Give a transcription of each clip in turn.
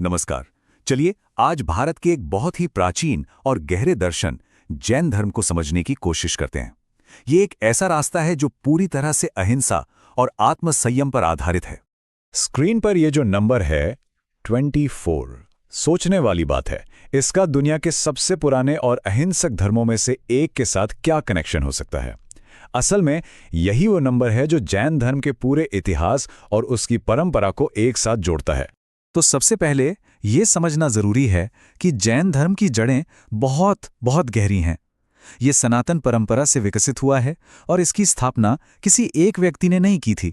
नमस्कार। चलिए आज भारत के एक बहुत ही प्राचीन और गहरे दर्शन जैन धर्म को समझने की कोशिश करते हैं। ये एक ऐसा रास्ता है जो पूरी तरह से अहिंसा और आत्म संयम पर आधारित है। स्क्रीन पर ये जो नंबर है 24, सोचने वाली बात है। इसका दुनिया के सबसे पुराने और अहिंसक धर्मों में से एक के साथ क्या कनेक्शन हो सकता है? असल में यही वो नंबर है जो जैन धर्म के पूरे इतिहास और उसकी परंपरा को एक साथ जोड़ता है। तो सबसे पहले ये समझना जरूरी है कि जैन धर्म की जड़ें बहुत बहुत गहरी हैं। ये सनातन परंपरा से विकसित हुआ है और इसकी स्थापना किसी एक व्यक्ति ने नहीं की थी।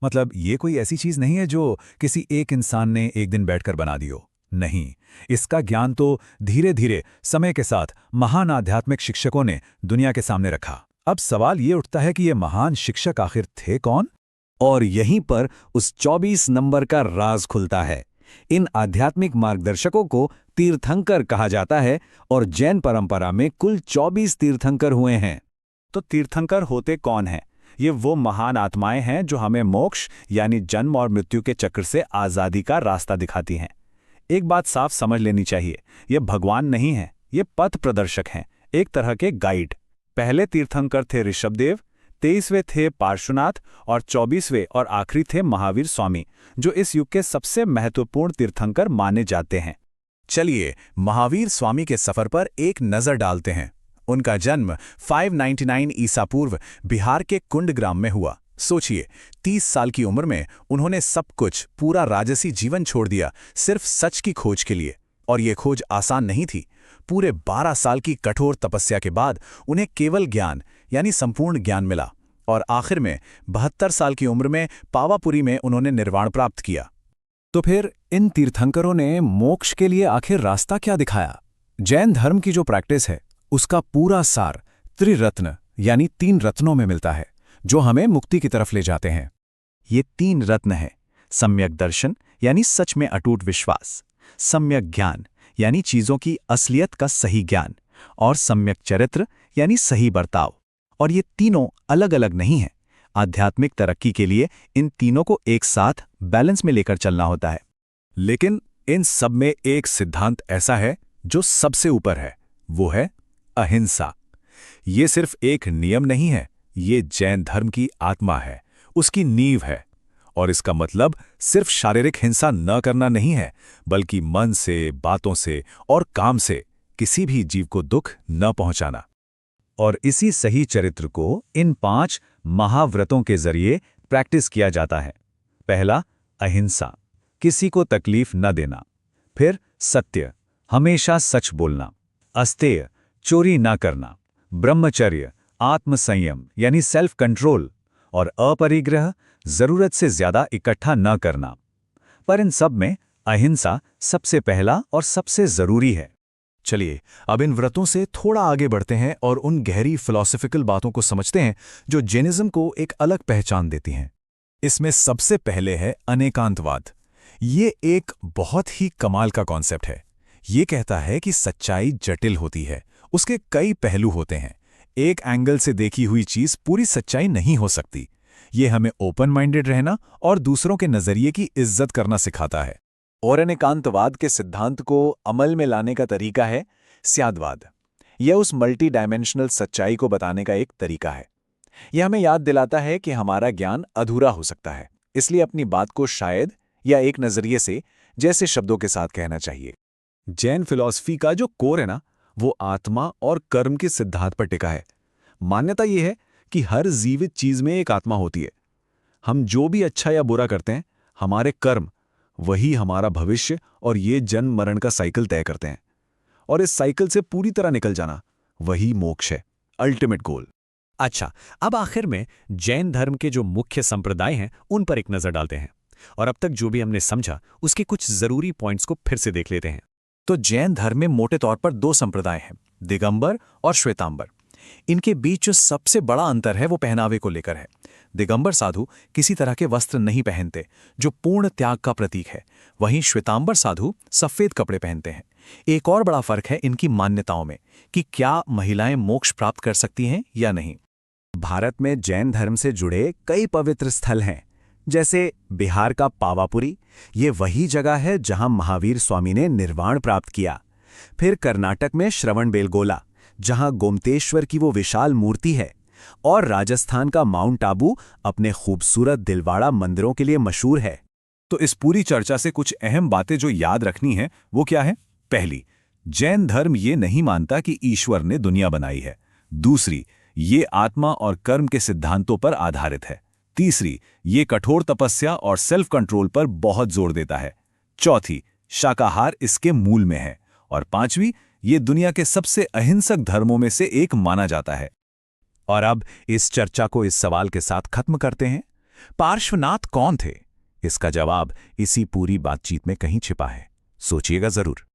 मतलब ये कोई ऐसी चीज नहीं है जो किसी एक इंसान ने एक दिन बैठकर बना दी हो। नहीं, इसका ज्ञान तो धीरे धीरे समय के साथ महान आध्यात्मिक शिक्षकों ने दुनिया के सामने रखा। अब सवाल ये उठता है कि ये महान शिक्षक आखिर थे कौन? और यहीं पर उस 24 नंबर का राज खुलता है। इन आध्यात्मिक मार्गदर्शकों को तीर्थंकर कहा जाता है और जैन परंपरा में कुल 24 तीर्थंकर हुए हैं। तो तीर्थंकर होते कौन हैं? ये वो महान आत्माएं हैं जो हमें मोक्ष यानी जन्म और मृत्यु के चक्र से आज़ादी का रास्ता दिखाती हैं। एक बात साफ समझ लेनी चाहिए, ये भगवान नहीं हैं, ये पथ प्रदर्शक हैं, एक तरह के गाइड। पहले तीर्थंकर थे ऋषभदेव, 23वें थे पार्श्वनाथ और 24वें और आखिरी थे महावीर स्वामी, जो इस युग के सबसे महत्वपूर्ण तीर्थंकर माने जाते हैं। चलिए महावीर स्वामी के सफर पर एक नजर डालते हैं। उनका जन्म 599 ईसा पूर्व बिहार के कुंड ग्राम में हुआ। सोचिए, 30 साल की उम्र में उन्होंने सब कुछ, पूरा राजसी जीवन छोड़ दिया, सिर्फ सच की खोज के लिए। और ये खोज आसान नहीं थी। पूरे 12 साल की कठोर तपस्या के बाद उन्हें केवल ज्ञान यानी संपूर्ण ज्ञान मिला और आखिर में 72 साल की उम्र में पावापुरी में उन्होंने निर्वाण प्राप्त किया। तो फिर इन तीर्थंकरों ने मोक्ष के लिए आखिर रास्ता क्या दिखाया? जैन धर्म की जो प्रैक्टिस है उसका पूरा सार त्रिरत्न यानी 3 रत्नों में मिलता है, जो हमें मुक्ति की तरफ ले जाते हैं। ये 3 रत्न हैं: सम्यक दर्शन यानी सच में अटूट विश्वास, सम्यक ज्ञान यानी चीजों की असलियत का सही ज्ञान, और सम्यक चरित्र यानी सही बर्ताव। और ये तीनों अलग अलग नहीं हैं। आध्यात्मिक तरक्की के लिए इन तीनों को एक साथ बैलेंस में लेकर चलना होता है। लेकिन इन सब में एक सिद्धांत ऐसा है जो सबसे ऊपर है, वो है अहिंसा। ये सिर्फ एक नियम नहीं है, ये जैन धर्म की आत्मा है, उसकी नींव है। और इसका मतलब सिर्फ शारीरिक हिंसा न करना नहीं है, बल्कि मन से, बातों से और काम से किसी भी जीव को दुख न पहुंचाना। और इसी सही चरित्र को इन 5 महाव्रतों के जरिए प्रैक्टिस किया जाता है। पहला, अहिंसा, किसी को तकलीफ न देना। फिर सत्य, हमेशा सच बोलना। अस्तेय, चोरी न करना। ब्रह्मचर्य, आत्मसंयम यानी सेल्फ कंट्रोल। और अपरिग्रह, जरूरत से ज्यादा इकट्ठा न करना। पर इन सब में अहिंसा सबसे पहला और सबसे जरूरी है। चलिए अब इन व्रतों से थोड़ा आगे बढ़ते हैं और उन गहरी फिलॉसफिकल बातों को समझते हैं जो जैनिज्म को एक अलग पहचान देती हैं। इसमें सबसे पहले है अनेकांतवाद। ये एक बहुत ही कमाल का कॉन्सेप्ट है। ये कहता है कि सच्चाई जटिल होती है, उसके कई पहलू होते हैं। एक एंगल से देखी हुई चीज पूरी सच्चाई नहीं हो सकती। ये हमें ओपन माइंडेड रहना और दूसरों के नजरिए की इज्जत करना सिखाता है। और अनेकांतवाद के सिद्धांत को अमल में लाने का तरीका है स्यादवाद। यह उस मल्टी डायमेंशनल सच्चाई को बताने का एक तरीका है। यह हमें याद दिलाता है कि हमारा ज्ञान अधूरा हो सकता है, इसलिए अपनी बात को शायद या एक नजरिए से जैसे शब्दों के साथ कहना चाहिए। जैन फिलॉसफी का जो कोर है ना, वो आत्मा और कर्म के सिद्धांत पर टिका है। मान्यता यह है कि हर जीवित चीज में एक आत्मा होती है। हम जो भी अच्छा या बुरा करते हैं, हमारे कर्म वही हमारा भविष्य और ये जन्म मरण का साइकिल तय करते हैं। और इस साइकिल से पूरी तरह निकल जाना, वही मोक्ष है, अल्टीमेट गोल। अच्छा, अब आखिर में जैन धर्म के जो मुख्य संप्रदाय हैं उन पर एक नजर डालते हैं और अब तक जो भी हमने समझा उसके कुछ जरूरी पॉइंट्स को फिर से देख लेते हैं। तो जैन धर्म में मोटे तौर पर 2 संप्रदाय हैं, दिगंबर और श्वेतांबर। इनके बीच जो सबसे बड़ा अंतर है वो पहनावे को लेकर है। दिगंबर साधु किसी तरह के वस्त्र नहीं पहनते, जो पूर्ण त्याग का प्रतीक है। वहीं श्वेतांबर साधु सफेद कपड़े पहनते हैं। एक और बड़ा फर्क है इनकी मान्यताओं में कि क्या महिलाएं मोक्ष प्राप्त कर सकती हैं या नहीं। भारत में जैन धर्म से जुड़े कई पवित्र स्थल हैं, जैसे बिहार का पावापुरी, ये वही जगह है जहां महावीर स्वामी ने निर्वाण प्राप्त किया। फिर कर्नाटक में श्रवणबेलगोला, जहां गोमतेश्वर की वो विशाल मूर्ति है। और राजस्थान का माउंट आबू अपने खूबसूरत दिलवाड़ा मंदिरों के लिए मशहूर है। तो इस पूरी चर्चा से कुछ अहम बातें जो याद रखनी है वो क्या है? पहली, जैन धर्म ये नहीं मानता कि ईश्वर ने दुनिया बनाई है। दूसरी, ये आत्मा और कर्म के सिद्धांतों पर आधारित है। तीसरी, ये कठोर तपस्या और सेल्फ कंट्रोल पर बहुत जोर देता है। चौथी, शाकाहार इसके मूल में है। और पांचवी, ये दुनिया के सबसे अहिंसक धर्मों में से एक माना जाता है। और अब इस चर्चा को इस सवाल के साथ खत्म करते हैं, पार्श्वनाथ कौन थे? इसका जवाब इसी पूरी बातचीत में कहीं छिपा है। सोचिएगा जरूर।